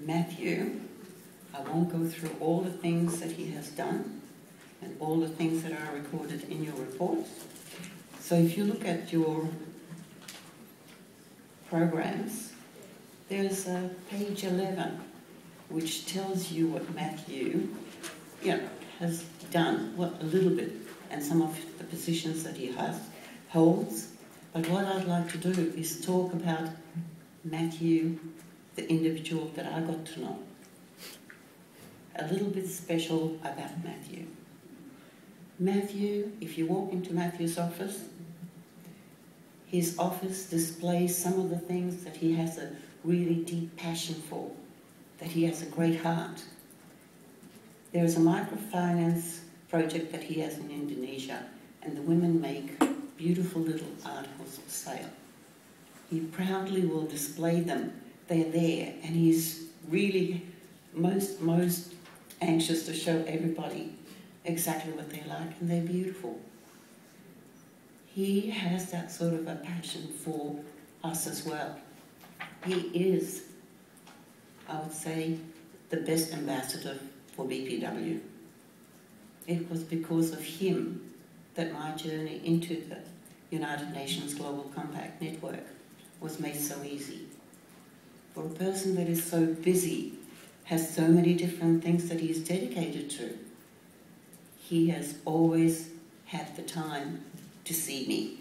Matthew, I won't go through all the things that he has done and all the things that are recorded in your reports. So if you look at your programs, there's page 11, which tells you what Matthew has done, a little bit, and some of the positions that he holds. But what I'd like to do is talk about Matthew, the individual that I got to know. A little bit special about Matthew. Matthew, if you walk into Matthew's office, his office displays some of the things that he has a really deep passion for, that he has a great heart. There is a microfinance project that he has in Indonesia, and the women make beautiful little articles for sale. He proudly will display them. They're there, and he's really most anxious to show everybody exactly what they're like, and they're beautiful. He has that sort of a passion for us as well. He is, I would say, the best ambassador for BPW. It was because of him that my journey into the United Nations Global Compact Network was made so easy. For a person that is so busy, has so many different things that he is dedicated to, he has always had the time to see me.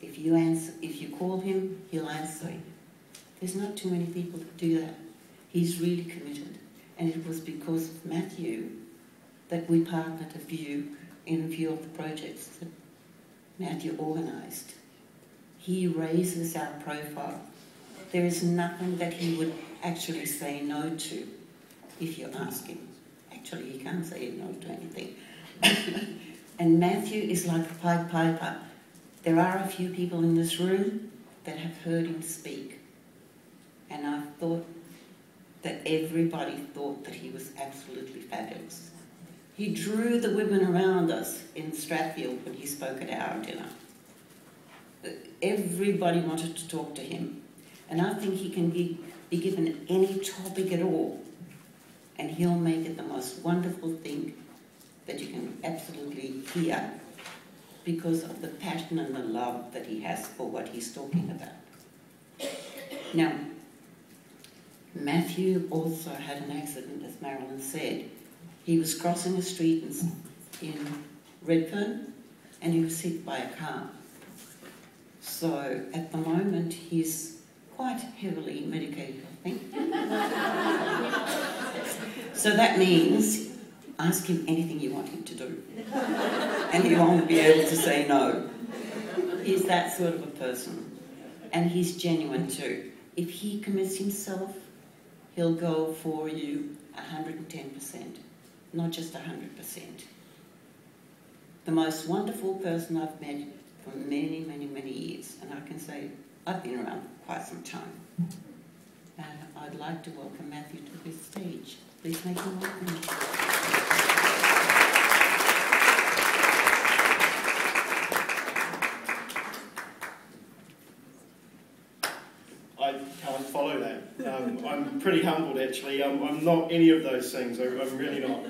If you call him, he'll answer. There's not too many people that do that. He's really committed. And it was because of Matthew that we partnered in a few of the projects that Matthew organised. He raises our profile. There is nothing that he would actually say no to if you ask him. Actually, he can't say no to anything. And Matthew is like a Pied Piper. There are a few people in this room that have heard him speak. And I thought that everybody thought that he was absolutely fabulous. He drew the women around us in Stratfield when he spoke at our dinner. Everybody wanted to talk to him. And I think he can be given any topic at all, and he'll make it the most wonderful thing that you can absolutely hear because of the passion and the love that he has for what he's talking about. Now, Matthew also had an accident, as Marilyn said. He was crossing a street in Redfern, and he was hit by a car. So at the moment, he's quite heavily medicated, I think. So that means ask him anything you want him to do, and he won't be able to say no. He's that sort of a person, and he's genuine too. If he commits himself, he'll go for you 110%, not just 100%. The most wonderful person I've met for many, many, many years, and I can say I've been around for quite some time. I'd like to welcome Matthew to this stage. Please make him welcome. I can't follow that. I'm pretty humbled, actually. I'm not any of those things. I'm really not.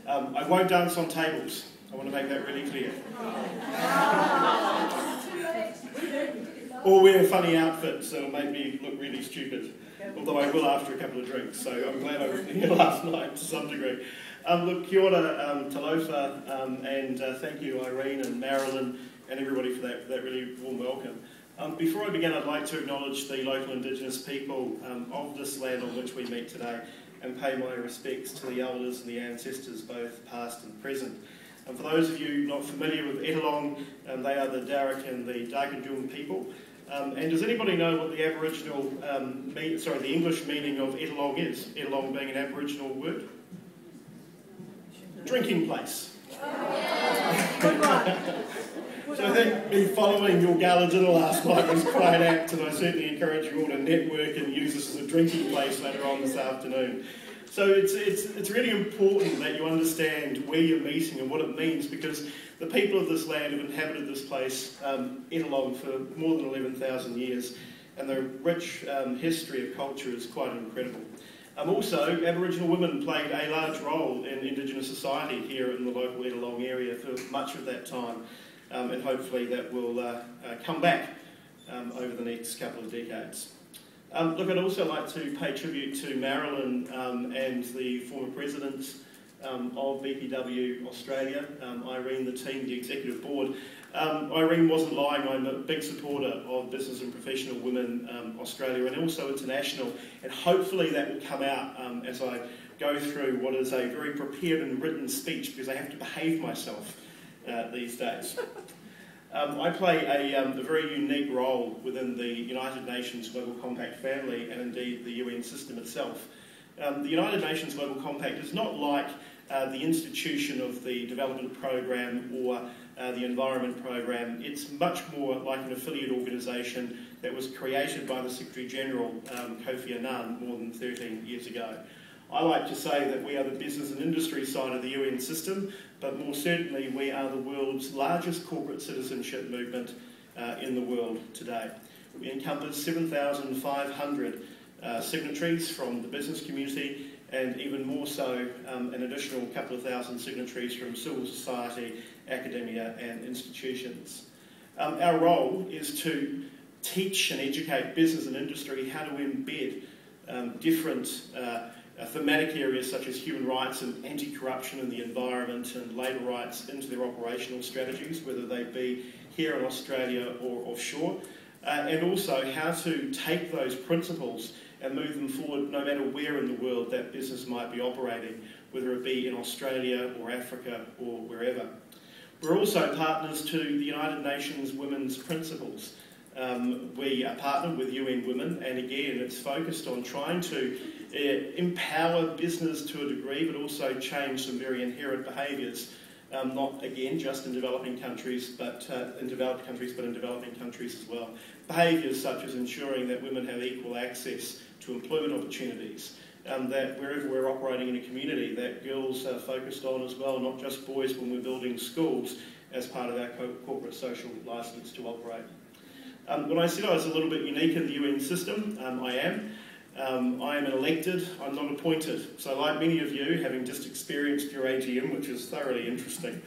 I won't dance on tables. I want to make that really clear. Or wear funny outfits that'll make me look really stupid. Although I will after a couple of drinks, so I'm glad I wasn't here last night to some degree. Look, kia ora, talofa, and thank you, Irene and Marilyn, and everybody for that really warm welcome. Before I begin, I'd like to acknowledge the local Indigenous people of this land on which we meet today and pay my respects to the elders and the ancestors, both past and present. And for those of you not familiar with Ettalong, they are the Darrick and the Darkinjung people. And does anybody know what the Aboriginal, the English meaning of Ettalong is? Ettalong being an Aboriginal word? Drinking place. Good one. So I think me following your gala dinner last night was quite apt, and I certainly encourage you all to network and use this as a drinking place later on this afternoon. So it's really important that you understand where you're meeting and what it means, because the people of this land have inhabited this place, Ettalong, for more than 11,000 years, and the rich history of culture is quite incredible. Also, Aboriginal women played a large role in Indigenous society here in the local Ettalong area for much of that time, and hopefully that will come back over the next couple of decades. Look, I'd also like to pay tribute to Marilyn and the former presidents of BPW Australia, Irene, the team, the executive board. Irene wasn't lying. I'm a big supporter of Business and Professional Women Australia and also international, and hopefully that will come out as I go through what is a very prepared and written speech, because I have to behave myself these days. I play a very unique role within the United Nations Global Compact family, and indeed the UN system itself. The United Nations Global Compact is not like the institution of the development program or the environment program. It's much more like an affiliate organisation that was created by the Secretary General, Kofi Annan, more than 13 years ago. I like to say that we are the business and industry side of the UN system, but more certainly we are the world's largest corporate citizenship movement in the world today. We encompass 7,500 signatories from the business community, and even more so an additional couple of thousand signatories from civil society, academia and institutions. Our role is to teach and educate business and industry how to embed different thematic areas such as human rights and anti-corruption and the environment and labour rights into their operational strategies, whether they be here in Australia or offshore, and also how to take those principles and move them forward no matter where in the world that business might be operating, whether it be in Australia or Africa or wherever. We're also partners to the United Nations Women's Principles. We are partnered with UN Women, and again it's focused on trying to empower business to a degree, but also change some very inherent behaviours, not again just in developing countries, but in developed countries, but in developing countries as well. Behaviours such as ensuring that women have equal access to employment opportunities, that wherever we're operating in a community, that girls are focused on as well, not just boys when we're building schools as part of our corporate social licence to operate. When I said I was a little bit unique in the UN system, I am. I am an elected, I'm not appointed. So like many of you, having just experienced your AGM, which is thoroughly interesting,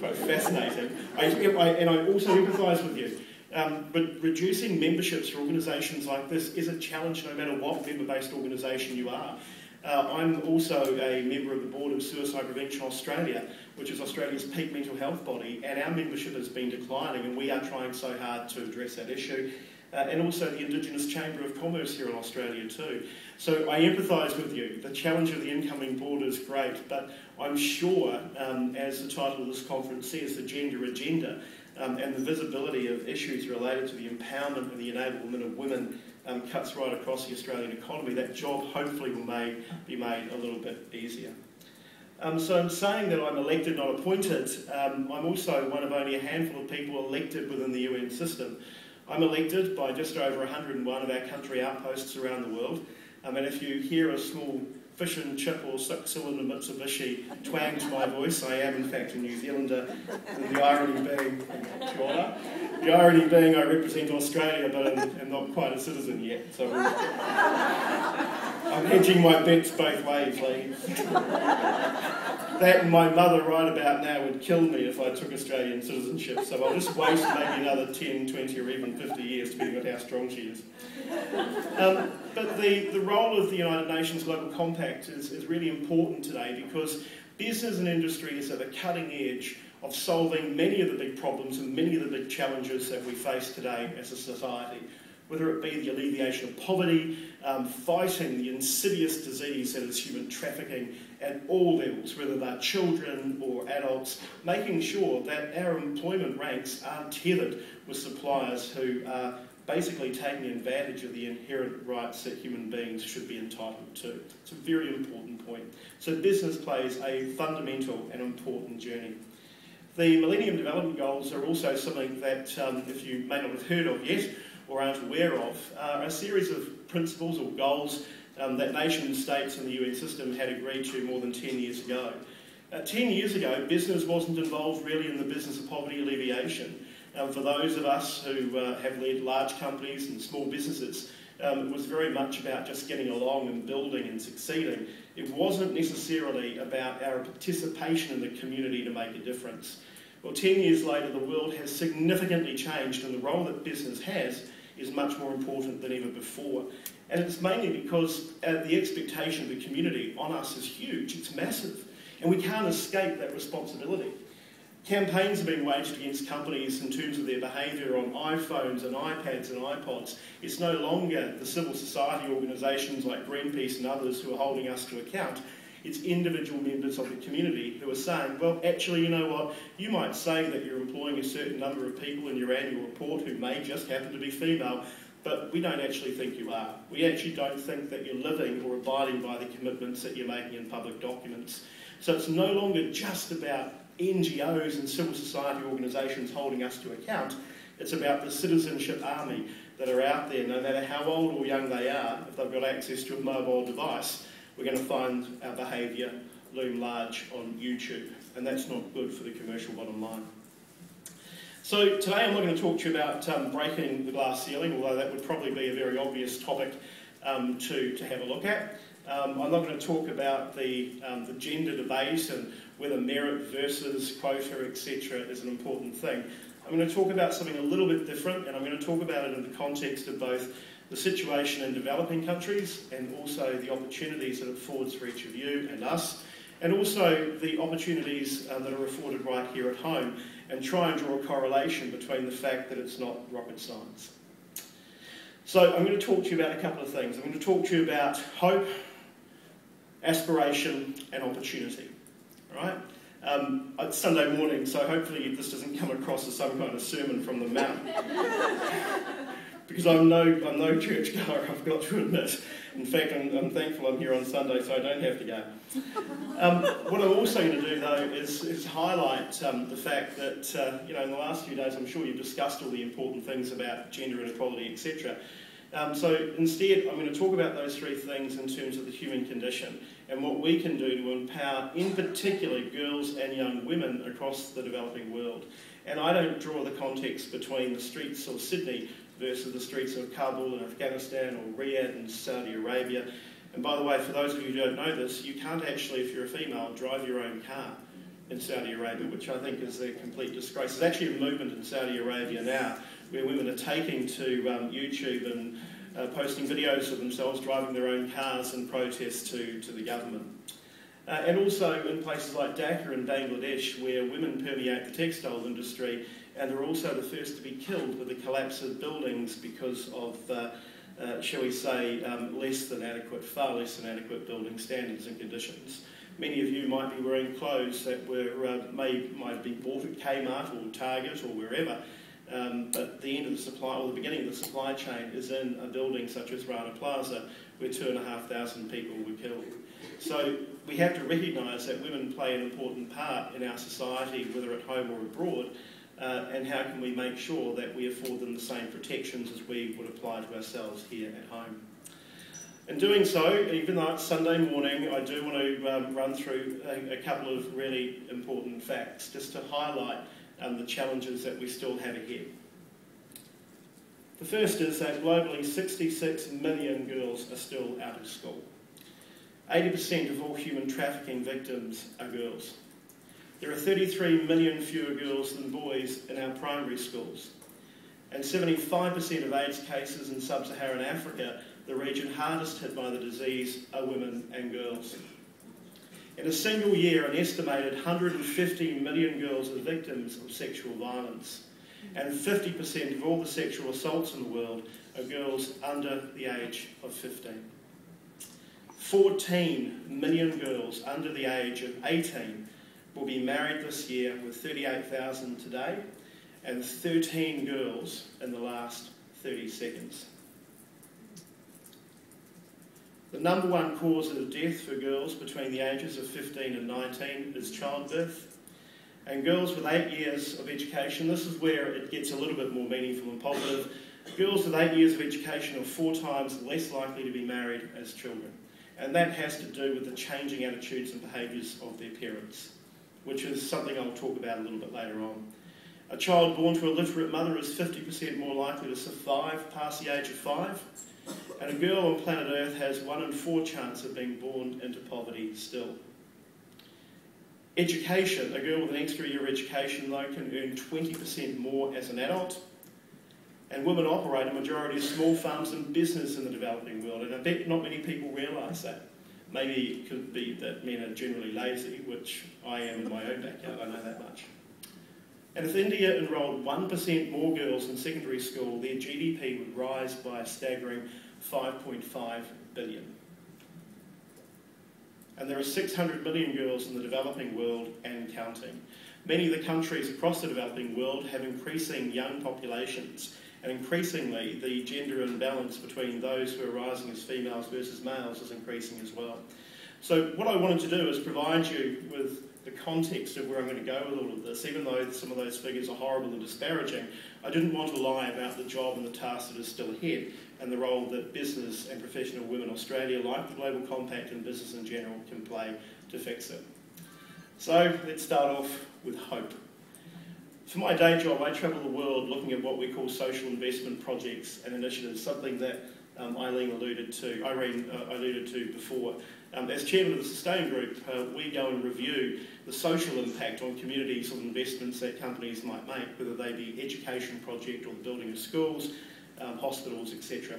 quite fascinating, and I also empathise with you. But reducing memberships for organisations like this is a challenge no matter what member-based organisation you are. I'm also a member of the board of Suicide Prevention Australia, which is Australia's peak mental health body, and our membership has been declining, and we are trying so hard to address that issue. And also the Indigenous Chamber of Commerce here in Australia too. So I empathise with you. The challenge of the incoming board is great, but I'm sure, as the title of this conference says, the gender agenda, and the visibility of issues related to the empowerment and the enablement of women cuts right across the Australian economy. That job hopefully will be made a little bit easier. So in saying that I'm elected, not appointed, I'm also one of only a handful of people elected within the UN system. I'm elected by just over 101 of our country outposts around the world, and if you hear a small fish and chip or six-cylinder Mitsubishi twang to my voice, I am in fact a New Zealander, and the irony being I represent Australia, but I'm not quite a citizen yet, so I'm hedging my bets both ways, ladies. That and my mother right about now would kill me if I took Australian citizenship, so I'll just wait maybe another 10, 20 or even 50 years, depending on how strong she is. But the role of the United Nations Global Compact is really important today, because business and industry is at the cutting edge of solving many of the big problems and many of the big challenges that we face today as a society. Whether it be the alleviation of poverty, fighting the insidious disease that is human trafficking at all levels, whether they're children or adults, making sure that our employment ranks aren't tethered with suppliers who are basically taking advantage of the inherent rights that human beings should be entitled to. It's a very important point. So business plays a fundamental and important journey. The Millennium Development Goals are also something that, if you may not have heard of yet, or aren't aware of, are a series of principles or goals that nation states in the UN system had agreed to more than 10 years ago. 10 years ago, business wasn't involved really in the business of poverty alleviation. For those of us who have led large companies and small businesses, It was very much about just getting along and building and succeeding. It wasn't necessarily about our participation in the community to make a difference. Well, 10 years later, the world has significantly changed, and the role that business has is much more important than ever before. And it's mainly because the expectation of the community on us is huge, it's massive, and we can't escape that responsibility. Campaigns are being waged against companies in terms of their behaviour on iPhones and iPads and iPods. It's no longer the civil society organisations like Greenpeace and others who are holding us to account. It's individual members of the community who are saying, well, actually, you know what, you might say that you're employing a certain number of people in your annual report who may just happen to be female, but we don't actually think you are. We actually don't think that you're living or abiding by the commitments that you're making in public documents. So it's no longer just about NGOs and civil society organisations holding us to account. It's about the citizenship army that are out there, no matter how old or young they are. If they've got access to a mobile device, we're going to find our behaviour loom large on YouTube, and that's not good for the commercial bottom line. So today I'm not going to talk to you about breaking the glass ceiling, although that would probably be a very obvious topic to have a look at. I'm not going to talk about the gender debate and whether merit versus quota, etc. is an important thing. I'm going to talk about something a little bit different, and I'm going to talk about it in the context of both the situation in developing countries and also the opportunities that it affords for each of you and us, and also the opportunities that are afforded right here at home, and try and draw a correlation between the fact that it's not rocket science. So I'm going to talk to you about a couple of things. I'm going to talk to you about hope, aspiration and opportunity. All right? It's Sunday morning, so hopefully this doesn't come across as some kind of sermon from the mount. Because I'm no churchgoer, I've got to admit. In fact, I'm thankful I'm here on Sunday, so I don't have to go. What I'm also going to do, though, is highlight the fact that, in the last few days, I'm sure you've discussed all the important things about gender inequality, etc. So instead, I'm going to talk about those three things in terms of the human condition and what we can do to empower, in particular, girls and young women across the developing world. And I don't draw the context between the streets of Sydney versus the streets of Kabul in Afghanistan or Riyadh in Saudi Arabia. And by the way, for those of you who don't know this, you can't actually, if you're a female, drive your own car in Saudi Arabia, which I think is a complete disgrace. There's actually a movement in Saudi Arabia now where women are taking to YouTube and posting videos of themselves driving their own cars in protest to the government. And also in places like Dhaka and Bangladesh, where women permeate the textile industry, and they're also the first to be killed with the collapse of buildings because of, shall we say, far less than adequate building standards and conditions. Many of you might be wearing clothes that might have been bought at Kmart or Target or wherever, but the end of the supply, or the beginning of the supply chain, is in a building such as Rana Plaza, where 2,500 people were killed. So we have to recognise that women play an important part in our society, whether at home or abroad, and how can we make sure that we afford them the same protections as we would apply to ourselves here at home. In doing so, even though it's Sunday morning, I do want to run through a couple of really important facts, just to highlight the challenges that we still have ahead. The first is that globally 66 million girls are still out of school. 80% of all human trafficking victims are girls. There are 33 million fewer girls than boys in our primary schools. And 75% of AIDS cases in sub-Saharan Africa, the region hardest hit by the disease, are women and girls. In a single year, an estimated 150 million girls are victims of sexual violence. And 50% of all the sexual assaults in the world are girls under the age of 15. 14 million girls under the age of 18 will be married this year, with 38,000 today, and 13 girls in the last 30 seconds. The number one cause of death for girls between the ages of 15 and 19 is childbirth. And girls with 8 years of education, this is where it gets a little bit more meaningful and positive. Girls with 8 years of education are 4 times less likely to be married as children. And that has to do with the changing attitudes and behaviours of their parents, which is something I'll talk about a little bit later on. A child born to a literate mother is 50% more likely to survive past the age of 5. And a girl on planet Earth has 1 in 4 chance of being born into poverty still. Education. A girl with an extra year of education, though, can earn 20% more as an adult. And women operate a majority of small farms and business in the developing world, and I bet not many people realise that. Maybe it could be that men are generally lazy, which I am in my own backyard, I know that much. And if India enrolled 1% more girls in secondary school, their GDP would rise by a staggering 5.5 billion. And there are 600 million girls in the developing world and counting. Many of the countries across the developing world have increasing young populations, and increasingly the gender imbalance between those who are rising as females versus males is increasing as well. So what I wanted to do is provide you with the context of where I'm going to go with all of this. Even though some of those figures are horrible and disparaging, I didn't want to lie about the job and the task that is still ahead, and the role that business and professional women in Australia, like the Global Compact and business in general, can play to fix it. So let's start off with hope. For my day job, I travel the world looking at what we call social investment projects and initiatives, something that Irene alluded to before. As chairman of the Sustain Group, we go and review the social impact on communities of investments that companies might make, whether they be education project or the building of schools, hospitals, etc.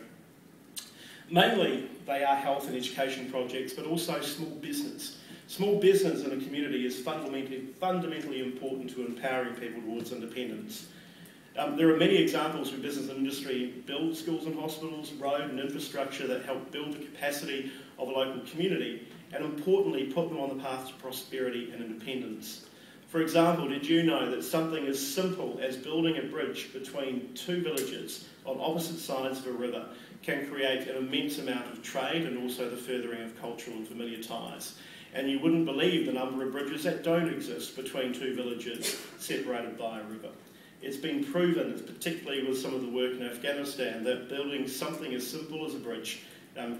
Mainly, they are health and education projects, but also small business. Small business in a community is fundamentally important to empowering people towards independence. There are many examples where business and industry build schools and hospitals, road and infrastructure that help build the capacity of a local community, and importantly put them on the path to prosperity and independence. For example, did you know that something as simple as building a bridge between 2 villages on opposite sides of a river can create an immense amount of trade and also the furthering of cultural and familiar ties? And you wouldn't believe the number of bridges that don't exist between 2 villages separated by a river. It's been proven, particularly with some of the work in Afghanistan, that building something as simple as a bridge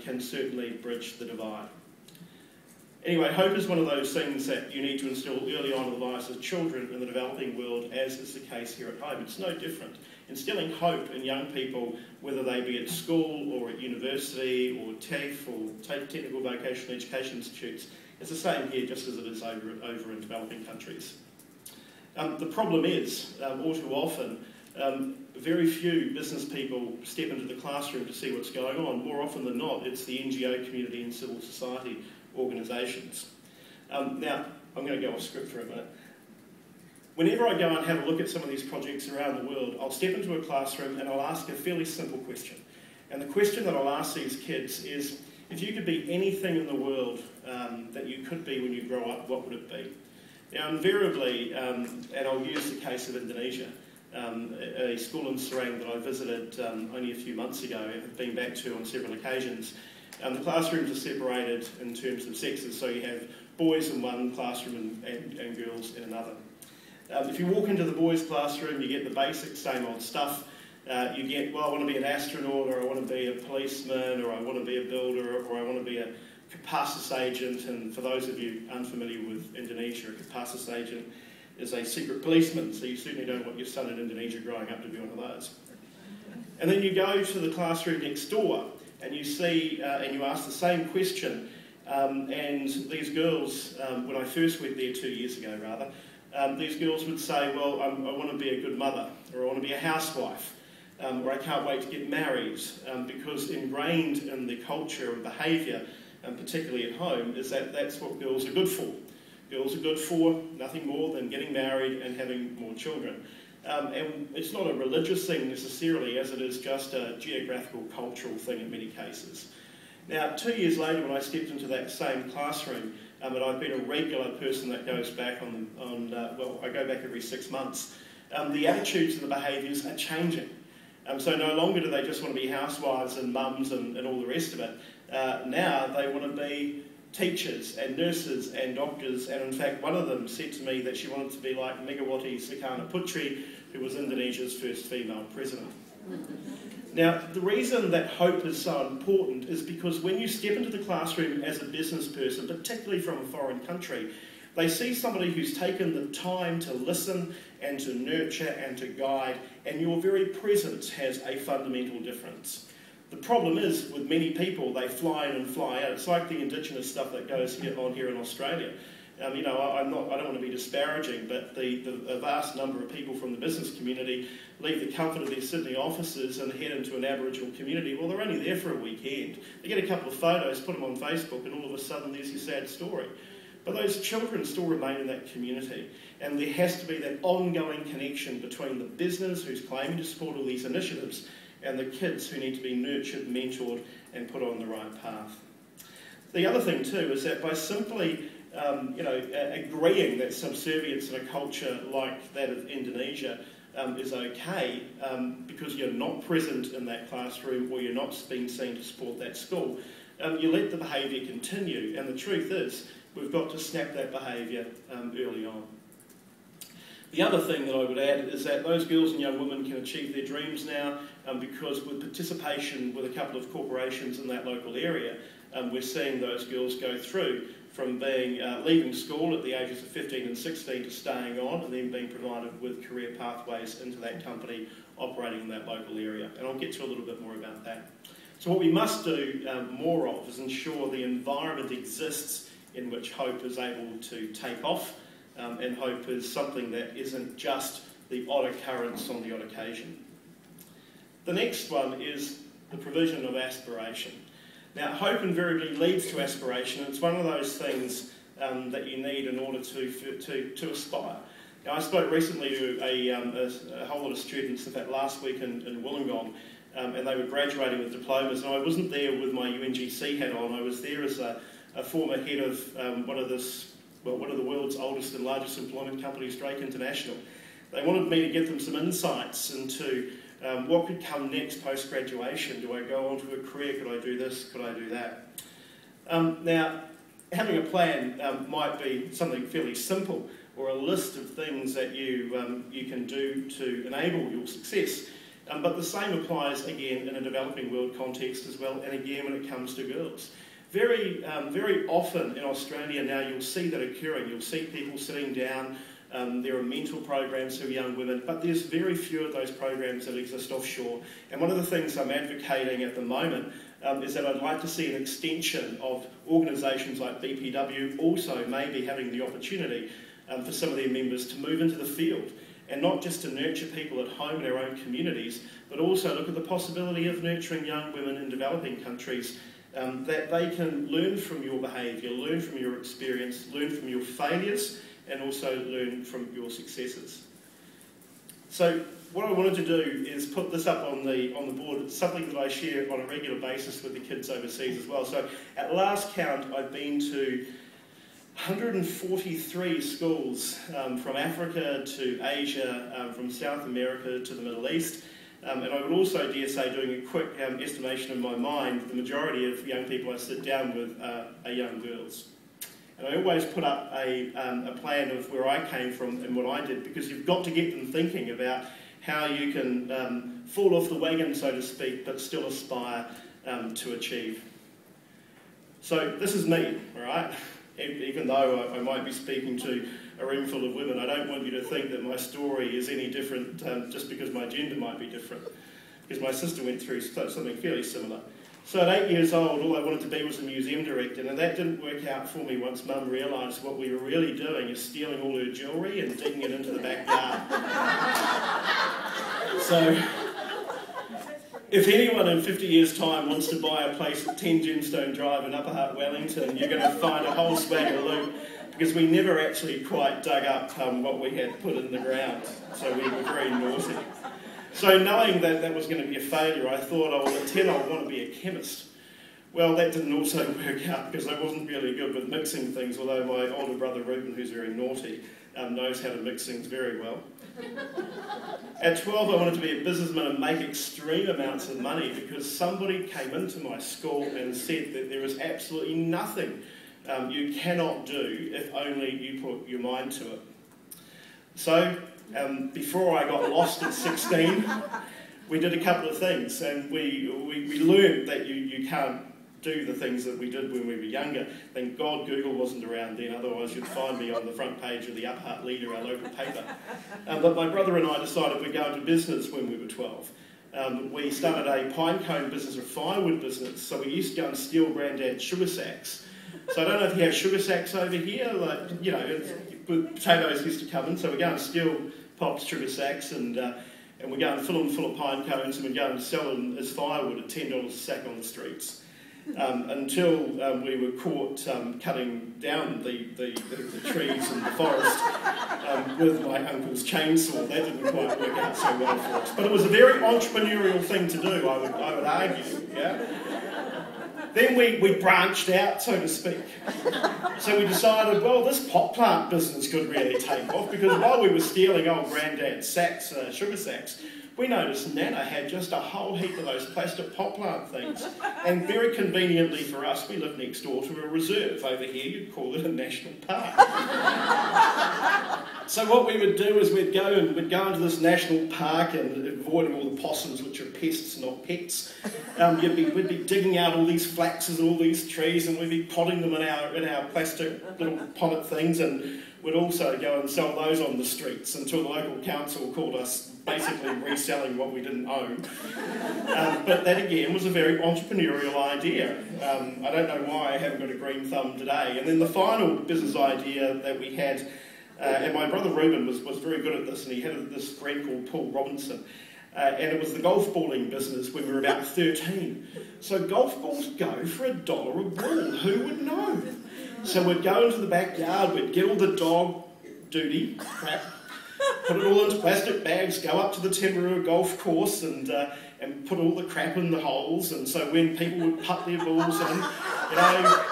can certainly bridge the divide. Anyway, hope is one of those things that you need to instill early on in the lives of children in the developing world, as is the case here at home. It's no different. Instilling hope in young people, whether they be at school or at university or TAFE or technical vocational education institutes, it's the same here just as it is over in developing countries. The problem is, all too often, very few business people step into the classroom to see what's going on. More often than not, it's the NGO community and civil society organisations. Now, I'm going to go off script for a minute. Whenever I go and have a look at some of these projects around the world, I'll step into a classroom and I'll ask a fairly simple question. And the question that I'll ask these kids is, if you could be anything in the world that you could be when you grow up, what would it be? Now, invariably, and I'll use the case of Indonesia, a school in Serang that I visited only a few months ago, have been back to on several occasions. The classrooms are separated in terms of sexes, so you have boys in one classroom and girls in another. If you walk into the boys' classroom, you get the basic same old stuff. You get, well, I want to be an astronaut, or I want to be a policeman, or I want to be a builder, or I want to be a Kopassus agent. And for those of you unfamiliar with Indonesia, a Kopassus agent is a secret policeman, so you certainly don't want your son in Indonesia growing up to be one of those. And then you go to the classroom next door, and you see, and you ask the same question, and these girls, when I first went there 2 years ago rather, these girls would say, well, I want to be a good mother, or I want to be a housewife, or I can't wait to get married, because ingrained in the culture and behaviour, and particularly at home, is that that's what girls are good for. Girls are good for nothing more than getting married and having more children. And it's not a religious thing necessarily, as it is just a geographical, cultural thing in many cases. Now, 2 years later, when I stepped into that same classroom, and I've been a regular person that goes back well, I go back every 6 months, the attitudes and the behaviours are changing. So no longer do they just want to be housewives and mums and all the rest of it. Now they want to be teachers and nurses and doctors, and in fact one of them said to me that she wanted to be like Megawati Sukarno Putri, who was Indonesia's first female president. Now, the reason that hope is so important is because when you step into the classroom as a business person, particularly from a foreign country, they see somebody who's taken the time to listen and to nurture and to guide, and your very presence has a fundamental difference. The problem is, with many people, they fly in and fly out. It's like the Indigenous stuff that goes on here in Australia. You know, I don't want to be disparaging, but a vast number of people from the business community leave the comfort of their Sydney offices and head into an Aboriginal community. Well, they're only there for a weekend. They get a couple of photos, put them on Facebook, and all of a sudden there's your sad story. But those children still remain in that community, and there has to be that ongoing connection between the business who's claiming to support all these initiatives and the kids who need to be nurtured, mentored, and put on the right path. The other thing too is that by simply agreeing that subservience in a culture like that of Indonesia is okay because you're not present in that classroom or you're not being seen to support that school, you let the behaviour continue. And the truth is, we've got to snap that behaviour early on. The other thing that I would add is that those girls and young women can achieve their dreams now because with participation with a couple of corporations in that local area, we're seeing those girls go through from being leaving school at the ages of 15 and 16 to staying on and then being provided with career pathways into that company operating in that local area. And I'll get to a little bit more about that. So what we must do more of is ensure the environment exists in which hope is able to take off, and hope is something that isn't just the odd occurrence on the odd occasion. The next one is the provision of aspiration. Now, hope invariably leads to aspiration. It's one of those things that you need in order to aspire. Now, I spoke recently to a whole lot of students, in fact, last week in Wollongong, and they were graduating with diplomas, and I wasn't there with my UNGC hat on. I was there as a former head of one of the world's oldest and largest employment companies, Drake International. They wanted me to give them some insights into what could come next post-graduation. Do I go on to a career? Could I do this? Could I do that? Now, having a plan might be something fairly simple, or a list of things that you can do to enable your success. But the same applies, again, in a developing world context as well, and again when it comes to girls. Very often in Australia now you'll see that occurring. You'll see people sitting down. There are mentor programs for young women, but there's very few of those programs that exist offshore. And one of the things I'm advocating at the moment is that I'd like to see an extension of organisations like BPW also maybe having the opportunity for some of their members to move into the field, and not just to nurture people at home in our own communities, but also look at the possibility of nurturing young women in developing countries, that they can learn from your behaviour, learn from your experience, learn from your failures, and also learn from your successes. So what I wanted to do is put this up on the board. It's something that I share on a regular basis with the kids overseas as well. So at last count, I've been to 143 schools from Africa to Asia, from South America to the Middle East. And I would also dare say, doing a quick estimation in my mind, the majority of young people I sit down with are young girls. And I always put up a plan of where I came from and what I did, because you've got to get them thinking about how you can fall off the wagon, so to speak, but still aspire to achieve. So this is me, all right? Even though I might be speaking to a room full of women, I don't want you to think that my story is any different just because my gender might be different, because my sister went through something fairly similar. So at 8 years old, all I wanted to be was a museum director, and that didn't work out for me once Mum realised what we were really doing is stealing all her jewellery and digging it into the backyard. So if anyone in 50 years' time wants to buy a place at 10 Gemstone Drive in Upper Hutt, Wellington, you're going to find a whole swag of loot, because we never actually quite dug up what we had put in the ground. So we were very naughty. So knowing that that was going to be a failure, I thought, oh, well, at 10 I want to be a chemist. Well, that didn't also work out because I wasn't really good with mixing things, although my older brother Ruben, who's very naughty, knows how to mix things very well. At 12 I wanted to be a businessman and make extreme amounts of money, because somebody came into my school and said that there is absolutely nothing you cannot do if only you put your mind to it. So before I got lost at 16, we did a couple of things, and we learned that you can't do the things that we did when we were younger. Thank God Google wasn't around then, otherwise you'd find me on the front page of the Upper Hutt Leader, our local paper. But my brother and I decided we'd go into business when we were 12. we started a pine cone business, or firewood business, so we used to go and steal Grandad's sugar sacks. So I don't know if you have sugar sacks over here, like, you know, potatoes used to come in, so we go and steal Pop's sugar sacks, and we go and fill them full of pine cones, and we go and sell them as firewood at $10 a sack on the streets. Until we were caught cutting down the trees in the forest with my uncle's chainsaw. That didn't quite work out so well for us. But it was a very entrepreneurial thing to do, I would argue. Yeah? Then we branched out, so to speak. So we decided, well, this pot plant business could really take off, because while we were stealing old Grandad's sacks, sugar sacks, we noticed Nana had just a whole heap of those plastic pot plant things. And very conveniently for us, we live next door to a reserve. Over here, you'd call it a national park. So what we would do is we'd go into this national park, and avoiding all the possums, which are pests, not pets. We'd be digging out all these flaxes and all these trees, and we'd be potting them in our plastic little potted things, and we'd also go and sell those on the streets until the local council called us basically reselling what we didn't own. But that again was a very entrepreneurial idea. I don't know why I haven't got a green thumb today. And then the final business idea that we had, and my brother Reuben was very good at this, and he had this friend called Paul Robinson. And it was the golf balling business when we were about 13. So golf balls go for $1 a ball. Who would know? So we'd go into the backyard, we'd get all the dog duty crap, put it all into plastic bags, go up to the Timarua golf course and put all the crap in the holes. And so when people would putt their balls in, you know,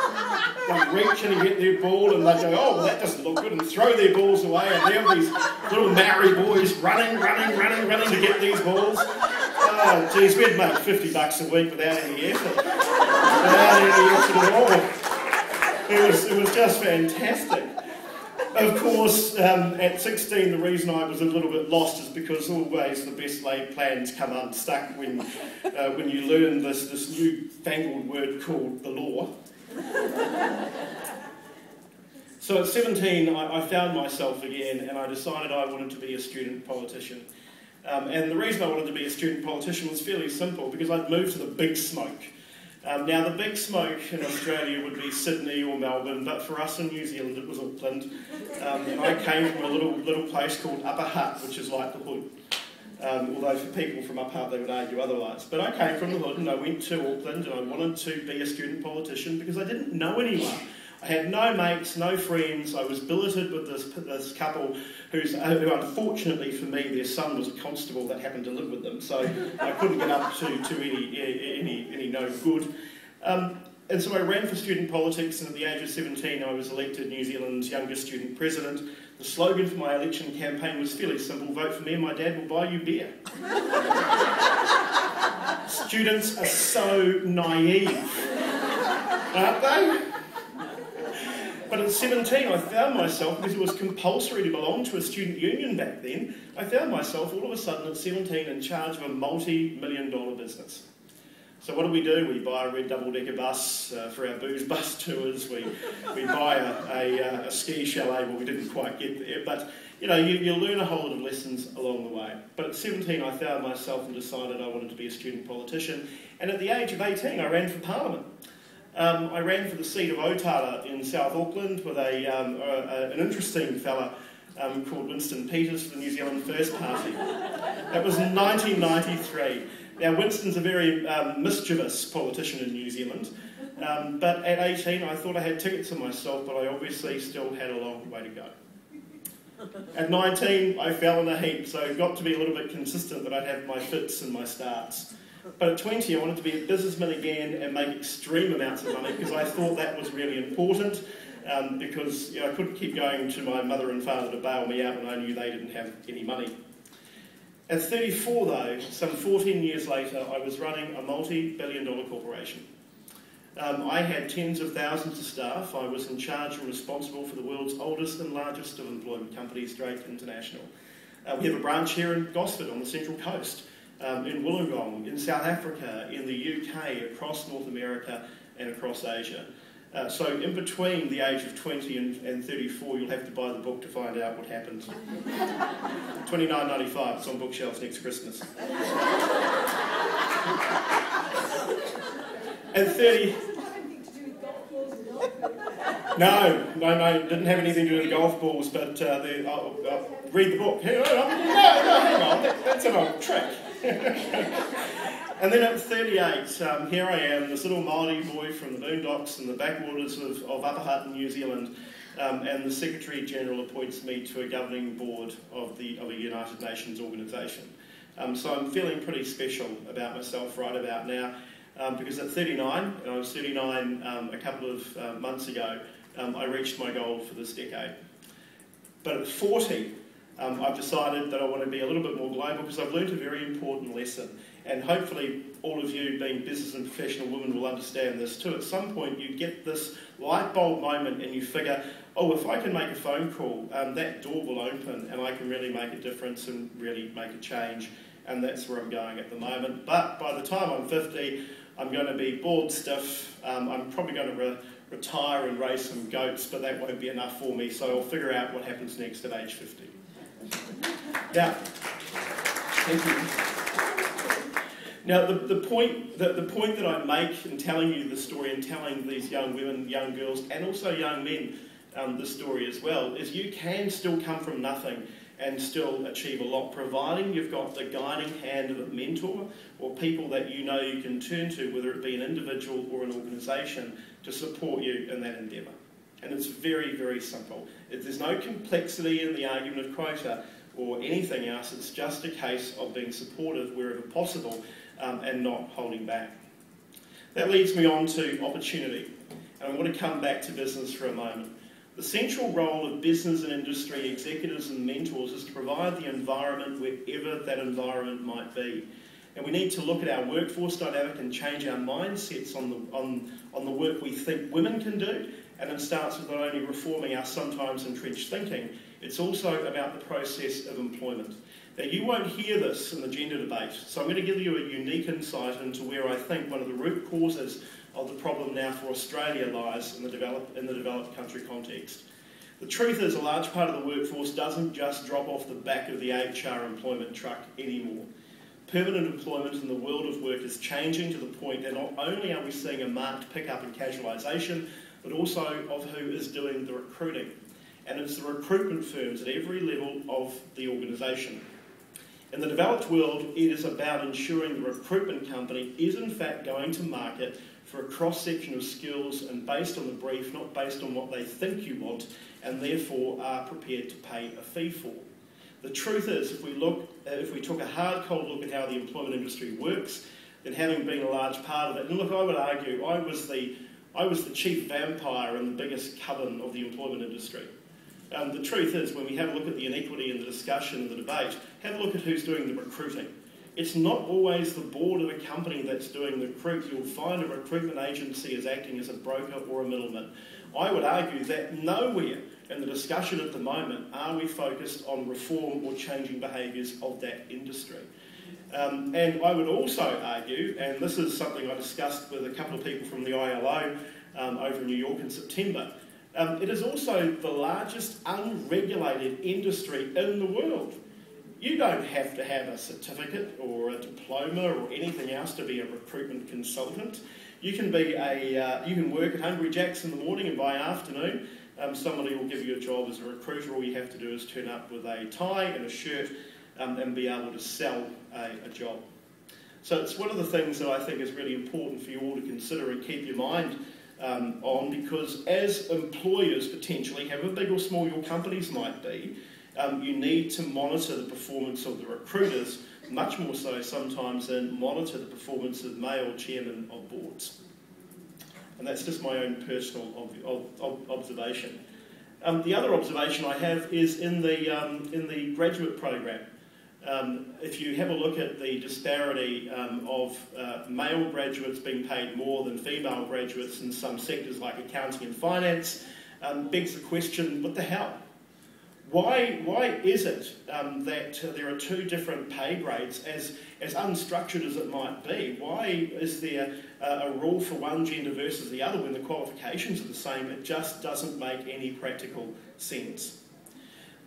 they'd reach in and get their ball, and they'd go, oh, well, that doesn't look good, and throw their balls away. And there were these little Maori boys running to get these balls. Oh, geez, we'd make $50 a week without any effort. Without any effort at all. It was just fantastic. Of course, at 16, the reason I was a little bit lost is because always the best laid plans come unstuck when you learn this new-fangled word called the law. So at 17, I found myself again, and I decided I wanted to be a student politician. And the reason I wanted to be a student politician was fairly simple, because I'd moved to the big smoke. Now, the big smoke in Australia would be Sydney or Melbourne, but for us in New Zealand it was Auckland. And I came from a little place called Upper Hutt, which is like the hood. Although for people from Upper Hutt they would argue otherwise. But I came from the hood, and I went to Auckland, and I wanted to be a student politician because I didn't know anyone. I had no mates, no friends. I was billeted with this couple who unfortunately for me, their son was a constable that happened to live with them, so I couldn't get up to any no good. And so I ran for student politics, and at the age of 17 I was elected New Zealand's youngest student president. The slogan for my election campaign was fairly simple: vote for me and my dad will buy you beer. Students are so naive, aren't they? But at 17, I found myself, because it was compulsory to belong to a student union back then, I found myself all of a sudden at 17 in charge of a multi-million-dollar business. So what do? We buy a red double-decker bus for our booze bus tours. We buy a ski chalet. Well, we didn't quite get there, but you know, you learn a whole lot of lessons along the way. But at 17, I found myself and decided I wanted to be a student politician. And at the age of 18, I ran for Parliament. I ran for the seat of Otara in South Auckland with an interesting fella called Winston Peters for the New Zealand First Party. That was in 1993. Now, Winston's a very mischievous politician in New Zealand, but at 18 I thought I had tickets for myself, but I obviously still had a long way to go. At 19, I fell in a heap, so it got to be a little bit consistent that I'd have my fits and my starts. But at 20, I wanted to be a businessman again and make extreme amounts of money, because I thought that was really important, because you know, I couldn't keep going to my mother and father to bail me out when I knew they didn't have any money. At 34, though, some 14 years later, I was running a multi-billion-dollar corporation. I had tens of thousands of staff. I was in charge and responsible for the world's oldest and largest of employment companies, Drake International. We have a branch here in Gosford on the Central Coast, in Wollongong, in South Africa, in the UK, across North America and across Asia. So in between the age of 20 and 34, you'll have to buy the book to find out what happened. $29.95, it's on bookshelves next Christmas. And 30... No, didn't have anything to do with golf balls, but I'll read the book. Hang on, that's an old trick. And then at 38, here I am, this little Māori boy from the boondocks and the backwaters of Upper Hutt in New Zealand, and the Secretary-General appoints me to a governing board of a United Nations organisation. So I'm feeling pretty special about myself right about now, because at 39, and I was 39 a couple of months ago, I reached my goal for this decade. But at 40, I've decided that I want to be a little bit more global because I've learned a very important lesson. And hopefully all of you being business and professional women will understand this too. At some point you get this light bulb moment and you figure, oh, if I can make a phone call, that door will open and I can really make a difference and really make a change. And that's where I'm going at the moment. But by the time I'm 50, I'm going to be bored stiff. I'm probably going to retire and raise some goats, but that won't be enough for me. So I'll figure out what happens next at age 50. Now, thank you. Now, the point that I make in telling you the story and telling these young women, young girls, and also young men this story as well, is you can still come from nothing and still achieve a lot, providing you've got the guiding hand of a mentor or people that you know you can turn to, whether it be an individual or an organisation, to support you in that endeavour. And it's very, very simple. There's no complexity in the argument of quota or anything else. It's just a case of being supportive wherever possible and not holding back. That leads me on to opportunity. And I want to come back to business for a moment. The central role of business and industry executives and mentors is to provide the environment wherever that environment might be. And we need to look at our workforce dynamic and change our mindsets on the work we think women can do. And it starts with not only reforming our sometimes entrenched thinking, it's also about the process of employment. Now, you won't hear this in the gender debate, so I'm going to give you a unique insight into where I think one of the root causes of the problem now for Australia lies in the developed country context. The truth is, a large part of the workforce doesn't just drop off the back of the HR employment truck anymore. Permanent employment in the world of work is changing to the point that not only are we seeing a marked pickup in casualisation, but also of who is doing the recruiting. And it's the recruitment firms at every level of the organisation. In the developed world, it is about ensuring the recruitment company is in fact going to market for a cross-section of skills and based on the brief, not based on what they think you want, and therefore are prepared to pay a fee for. The truth is, if we took a hard, cold look at how the employment industry works, then having been a large part of it, and look, I would argue I was the chief vampire and the biggest coven of the employment industry. The truth is, when we have a look at the inequity in the discussion and the debate, have a look at who's doing the recruiting. It's not always the board of a company that's doing the recruit. You'll find a recruitment agency is acting as a broker or a middleman. I would argue that nowhere in the discussion at the moment are we focused on reform or changing behaviours of that industry. And I would also argue, and this is something I discussed with a couple of people from the ILO over in New York in September, it is also the largest unregulated industry in the world. You don't have to have a certificate or a diploma or anything else to be a recruitment consultant. You can work at Hungry Jack's in the morning, and by afternoon somebody will give you a job as a recruiter. All you have to do is turn up with a tie and a shirt and be able to sell a job. So it's one of the things that I think is really important for you all to consider and keep your mind on, because as employers potentially, however big or small your companies might be, you need to monitor the performance of the recruiters, much more so sometimes than monitor the performance of male chairmen of boards. And that's just my own personal observation. The other observation I have is in the graduate program. If you have a look at the disparity of male graduates being paid more than female graduates in some sectors like accounting and finance, begs the question, what the hell? Why is it that there are two different pay grades, as unstructured as it might be? Why is there a rule for one gender versus the other when the qualifications are the same? It just doesn't make any practical sense.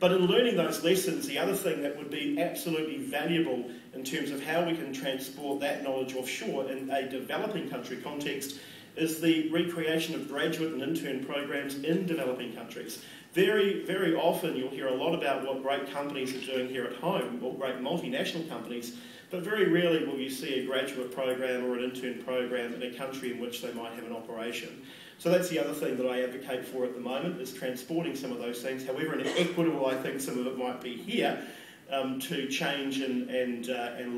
But in learning those lessons, the other thing that would be absolutely valuable in terms of how we can transport that knowledge offshore in a developing country context is the recreation of graduate and intern programs in developing countries. Very, very often you'll hear a lot about what great companies are doing here at home, or great multinational companies, but very rarely will you see a graduate program or an intern program in a country in which they might have an operation. So that's the other thing that I advocate for at the moment, is transporting some of those things, however inequitable I think some of it might be here, to change and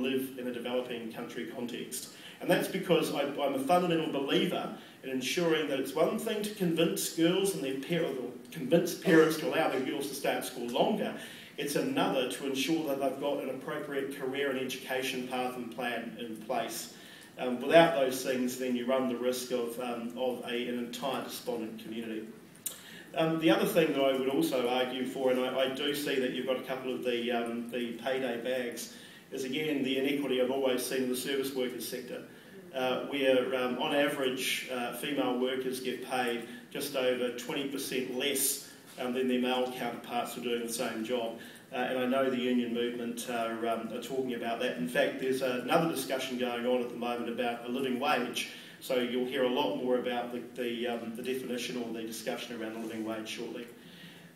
live in a developing country context. And that's because I'm a fundamental believer in ensuring that it's one thing to convince girls and their parents, or convince parents to allow their girls to stay at school longer. It's another to ensure that they've got an appropriate career and education path and plan in place. Without those things, then you run the risk of an entire despondent community. The other thing that I would also argue for, and I do see that you've got a couple of the payday bags, is again the inequity I've always seen in the service workers sector, where on average female workers get paid just over 20% less than their male counterparts for doing the same job. And I know the union movement are talking about that. In fact, there's another discussion going on at the moment about a living wage. So you'll hear a lot more about the definition or the discussion around the living wage shortly.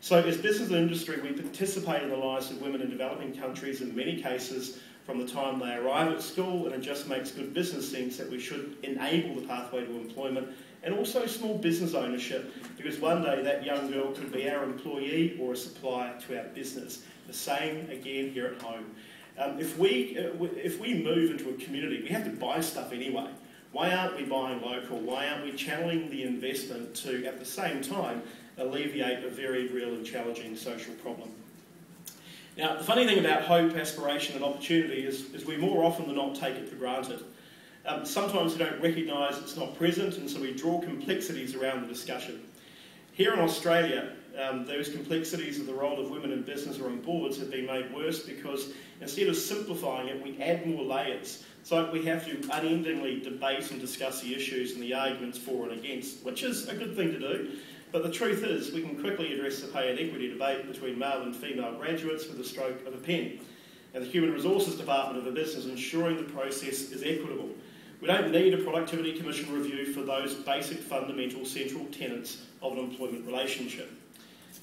So as business and industry, we participate in the lives of women in developing countries in many cases from the time they arrive at school, and it just makes good business sense that we should enable the pathway to employment and also small business ownership, because one day that young girl could be our employee or a supplier to our business. The same again here at home. If we move into a community, we have to buy stuff anyway. Why aren't we buying local? Why aren't we channeling the investment to, at the same time, alleviate a very real and challenging social problem? Now, the funny thing about hope, aspiration and opportunity is we more often than not take it for granted. Sometimes we don't recognise it's not present, and so we draw complexities around the discussion. Here in Australia, those complexities of the role of women in business or on boards have been made worse because instead of simplifying it, we add more layers. It's like we have to unendingly debate and discuss the issues and the arguments for and against, which is a good thing to do. But the truth is, we can quickly address the pay inequity debate between male and female graduates with a stroke of a pen. And the Human Resources Department of a business ensuring the process is equitable. We don't need a Productivity Commission review for those basic fundamental central tenets of an employment relationship.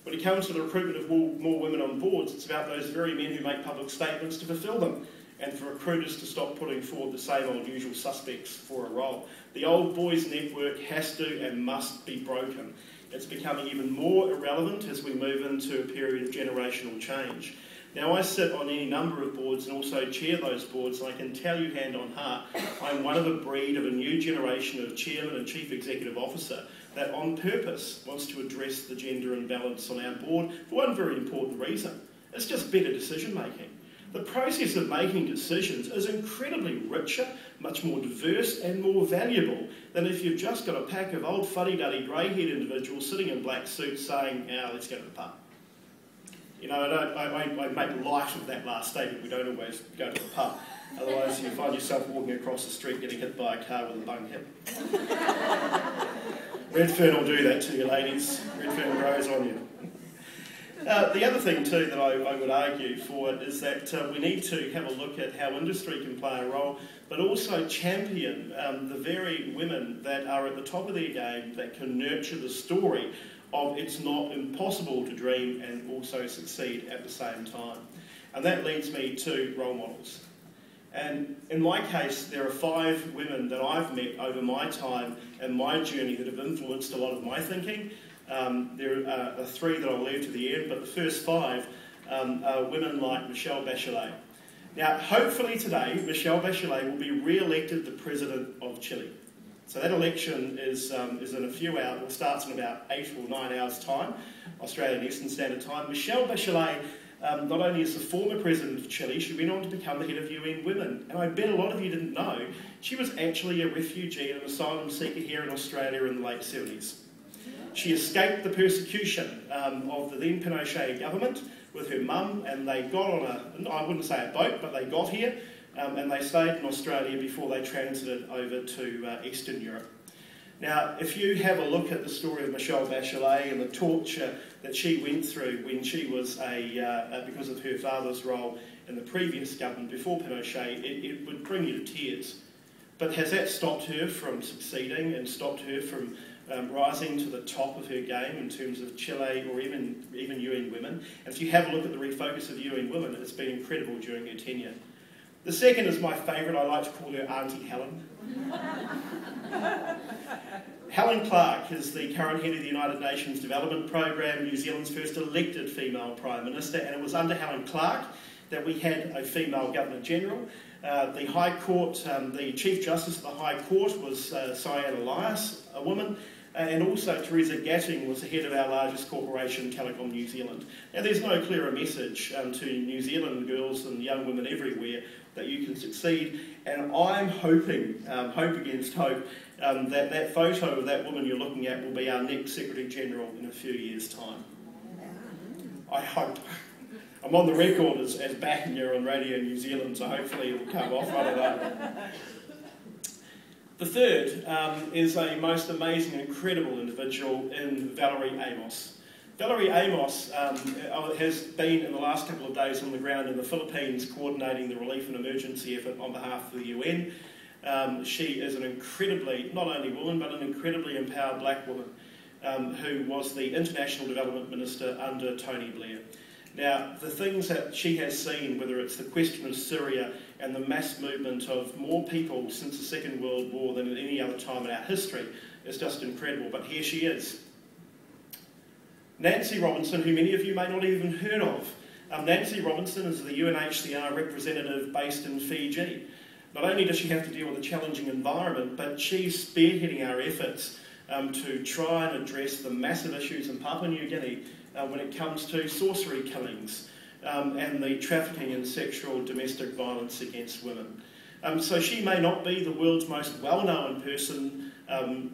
When it comes to the recruitment of more women on boards, it's about those very men who make public statements to fulfil them, and for recruiters to stop putting forward the same old usual suspects for a role. The old boys network has to and must be broken. It's becoming even more irrelevant as we move into a period of generational change. Now, I sit on any number of boards and also chair those boards, and I can tell you hand on heart, I'm one of a breed of a new generation of chairman and chief executive officer that on purpose wants to address the gender imbalance on our board for one very important reason. It's just better decision making. The process of making decisions is incredibly richer, much more diverse and more valuable than if you've just got a pack of old fuddy-duddy grey-haired individuals sitting in black suits saying, let's go to the pub. You know, I make light of that last statement. We don't always go to the pub. Otherwise you find yourself walking across the street getting hit by a car with a bung hip. Redfern will do that to you, ladies. Redfern grows on you. The other thing too that I would argue for is that we need to have a look at how industry can play a role, but also champion the very women that are at the top of their game that can nurture the story of it's not impossible to dream and also succeed at the same time. And that leads me to role models. And in my case, there are 5 women that I've met over my time and my journey that have influenced a lot of my thinking. There are 3 that I'll leave to the end, but the first 5 are women like Michelle Bachelet. Now, hopefully today, Michelle Bachelet will be re-elected the President of Chile. So that election is in a few hours, it starts in about 8 or 9 hours' time, Australian Eastern Standard Time. Michelle Bachelet not only is the former President of Chile, she went on to become the head of UN Women. And I bet a lot of you didn't know, she was actually a refugee and an asylum seeker here in Australia in the late 70s. She escaped the persecution of the then Pinochet government with her mum, and they got on I wouldn't say a boat, but they got here, and they stayed in Australia before they transited over to Eastern Europe. Now, if you have a look at the story of Michelle Bachelet and the torture that she went through when she was because of her father's role in the previous government before Pinochet, it would bring you to tears. But has that stopped her from succeeding and stopped her from rising to the top of her game in terms of Chile or even UN Women? And if you have a look at the refocus of UN Women, it's been incredible during her tenure. The second is my favourite. I like to call her Auntie Helen. Helen Clark is the current head of the United Nations Development Programme, New Zealand's first elected female Prime Minister, and it was under Helen Clark that we had a female Governor-General. The High Court, the Chief Justice of the High Court was Cyan Elias, a woman, and also Teresa Gatting was the head of our largest corporation, Telecom New Zealand. Now, there's no clearer message to New Zealand girls and young women everywhere that you can succeed, and I'm hoping, hope against hope, that photo of that woman you're looking at will be our next Secretary-General in a few years' time. I hope. I'm on the record as backing her on Radio New Zealand, so hopefully it will come off. I don't know. The third is a most amazing and incredible individual in Valerie Amos. Valerie Amos has been in the last couple of days on the ground in the Philippines coordinating the relief and emergency effort on behalf of the UN. She is an incredibly, not only woman, but an incredibly empowered black woman who was the International Development Minister under Tony Blair. Now, the things that she has seen, whether it's the question of Syria and the mass movement of more people since the Second World War than at any other time in our history, is just incredible. But here she is. Nancy Robinson, who many of you may not have even heard of. Nancy Robinson is the UNHCR representative based in Fiji. Not only does she have to deal with a challenging environment, but she's spearheading our efforts to try and address the massive issues in Papua New Guinea when it comes to sorcery killings and the trafficking and sexual domestic violence against women. So she may not be the world's most well-known person,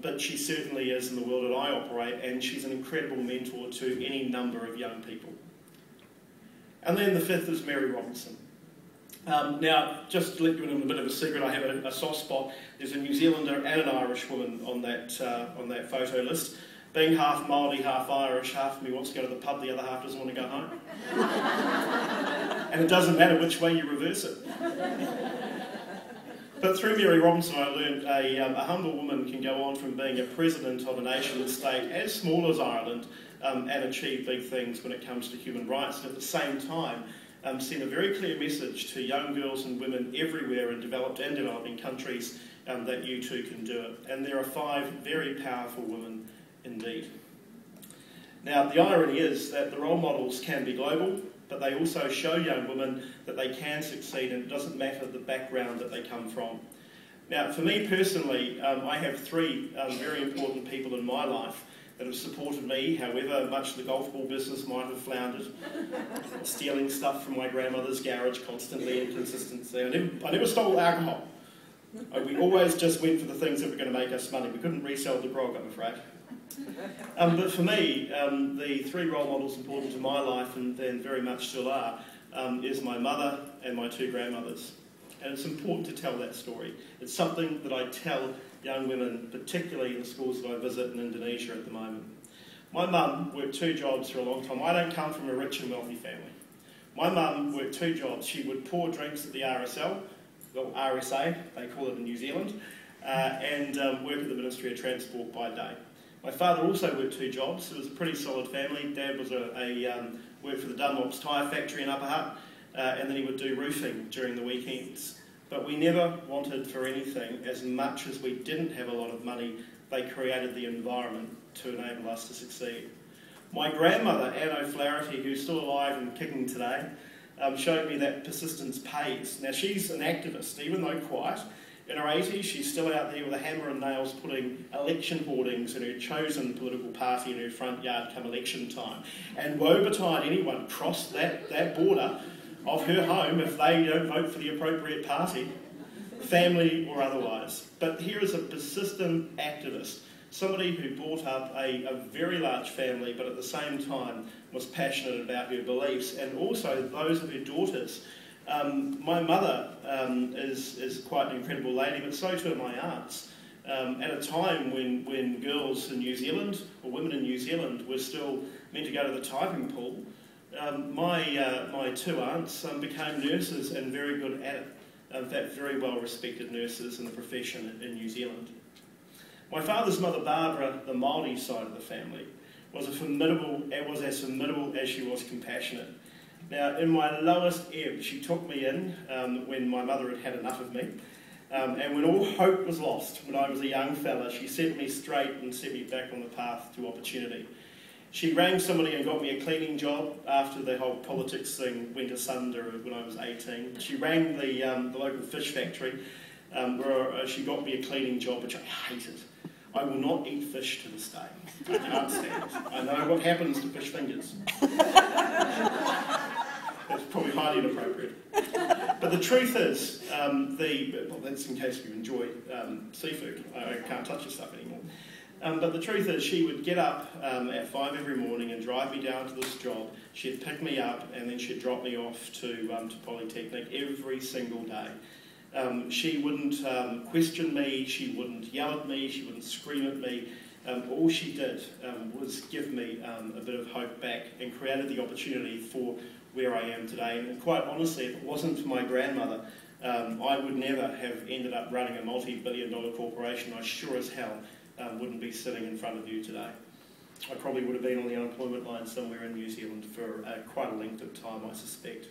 but she certainly is in the world that I operate, and she's an incredible mentor to any number of young people. And then the fifth is Mary Robinson. Now, just to let you in on a bit of a secret, I have a soft spot. There's a New Zealander and an Irish woman on that photo list. Being half Māori, half Irish, half of me wants to go to the pub, the other half doesn't want to go home. And it doesn't matter which way you reverse it. But through Mary Robinson, I learned a humble woman can go on from being a president of a nation state as small as Ireland and achieve big things when it comes to human rights, and at the same time send a very clear message to young girls and women everywhere in developed and developing countries that you too can do it. And there are 5 very powerful women indeed. Now, the irony is that the role models can be global, but they also show young women that they can succeed, and it doesn't matter the background that they come from. Now, for me personally, I have 3 very important people in my life that have supported me, however much the golf ball business might have floundered, stealing stuff from my grandmother's garage constantly and consistently. I never stole alcohol. We always just went for the things that were going to make us money. We couldn't resell the grog, I'm afraid. But for me, the 3 role models important to my life, and very much still are, is my mother and my 2 grandmothers. And it's important to tell that story. It's something that I tell young women, particularly in the schools that I visit in Indonesia at the moment. My mum worked 2 jobs for a long time. I don't come from a rich and wealthy family. My mum worked 2 jobs. She would pour drinks at the RSL, well, RSA, they call it in New Zealand, and work at the Ministry of Transport by day. My father also worked 2 jobs. It was a pretty solid family. Dad was worked for the Dunlop's tyre factory in Upper Hutt, and then he would do roofing during the weekends. But we never wanted for anything, as much as we didn't have a lot of money, they created the environment to enable us to succeed. My grandmother, Anne O'Flaherty, who's still alive and kicking today, showed me that persistence pays. Now, she's an activist, even though quiet. In her 80s, she's still out there with a hammer and nails putting election hoardings in her chosen political party in her front yard come election time. And woe betide anyone cross that border of her home if they don't vote for the appropriate party, family or otherwise. But here is a persistent activist somebody who brought up a very large family, but at the same time was passionate about her beliefs, and also those of her daughters. My mother is quite an incredible lady, but so too are my aunts. At a time when girls in New Zealand, or women in New Zealand, were still meant to go to the typing pool, my two aunts became nurses and very good at it. In fact, very well respected nurses in the profession in New Zealand. My father's mother, Barbara, the Māori side of the family, was as formidable as she was compassionate. Now, in my lowest ebb, she took me in when my mother had had enough of me, and when all hope was lost, when I was a young fella, she set me straight and set me back on the path to opportunity. She rang somebody and got me a cleaning job after the whole politics thing went asunder when I was 18. She rang the local fish factory where she got me a cleaning job, which I hated. I will not eat fish to this day. I can't stand it. I know what happens to fish fingers. That's probably highly inappropriate. But the truth is, that's in case you enjoy seafood. I can't touch this stuff anymore. But the truth is, she would get up at 5 every morning and drive me down to this job. She'd pick me up and then she'd drop me off to Polytechnic every single day. She wouldn't question me, she wouldn't yell at me, she wouldn't scream at me. All she did was give me a bit of hope back and created the opportunity for where I am today. And quite honestly, if it wasn't for my grandmother, I would never have ended up running a multi-billion-dollar corporation. I sure as hell wouldn't be sitting in front of you today. I probably would have been on the unemployment line somewhere in New Zealand for quite a length of time, I suspect.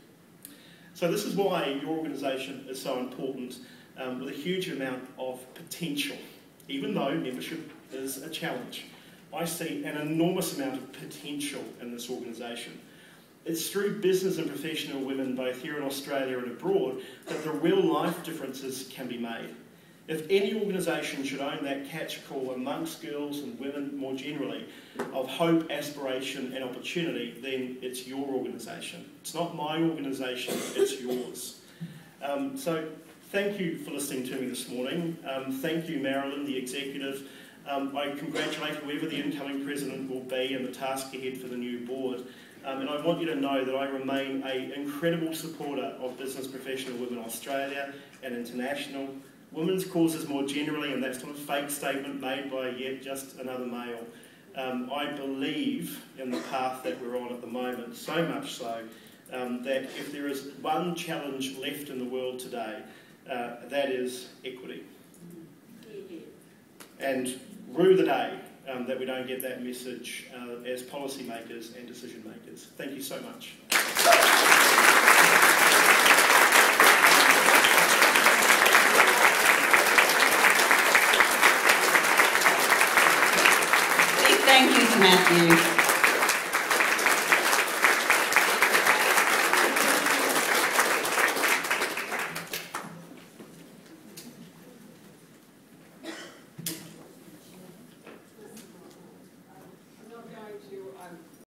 So this is why your organisation is so important, with a huge amount of potential. Even though membership is a challenge, I see an enormous amount of potential in this organisation. It's through business and professional women, both here in Australia and abroad, that the real life differences can be made. If any organisation should own that catch-call amongst girls and women more generally of hope, aspiration and opportunity, then it's your organisation. It's not my organisation, it's yours. So thank you for listening to me this morning. Thank you, Marilyn, the executive. I congratulate whoever the incoming president will be and the task ahead for the new board. And I want you to know that I remain an incredible supporter of Business Professional Women Australia and international, women's causes more generally, and that's not a fake statement made by yet just another male. I believe in the path that we're on at the moment, so much so that if there is one challenge left in the world today, that is equity. And rue the day that we don't get that message as policymakers and decision makers. Thank you so much. Big thank you to Matthew.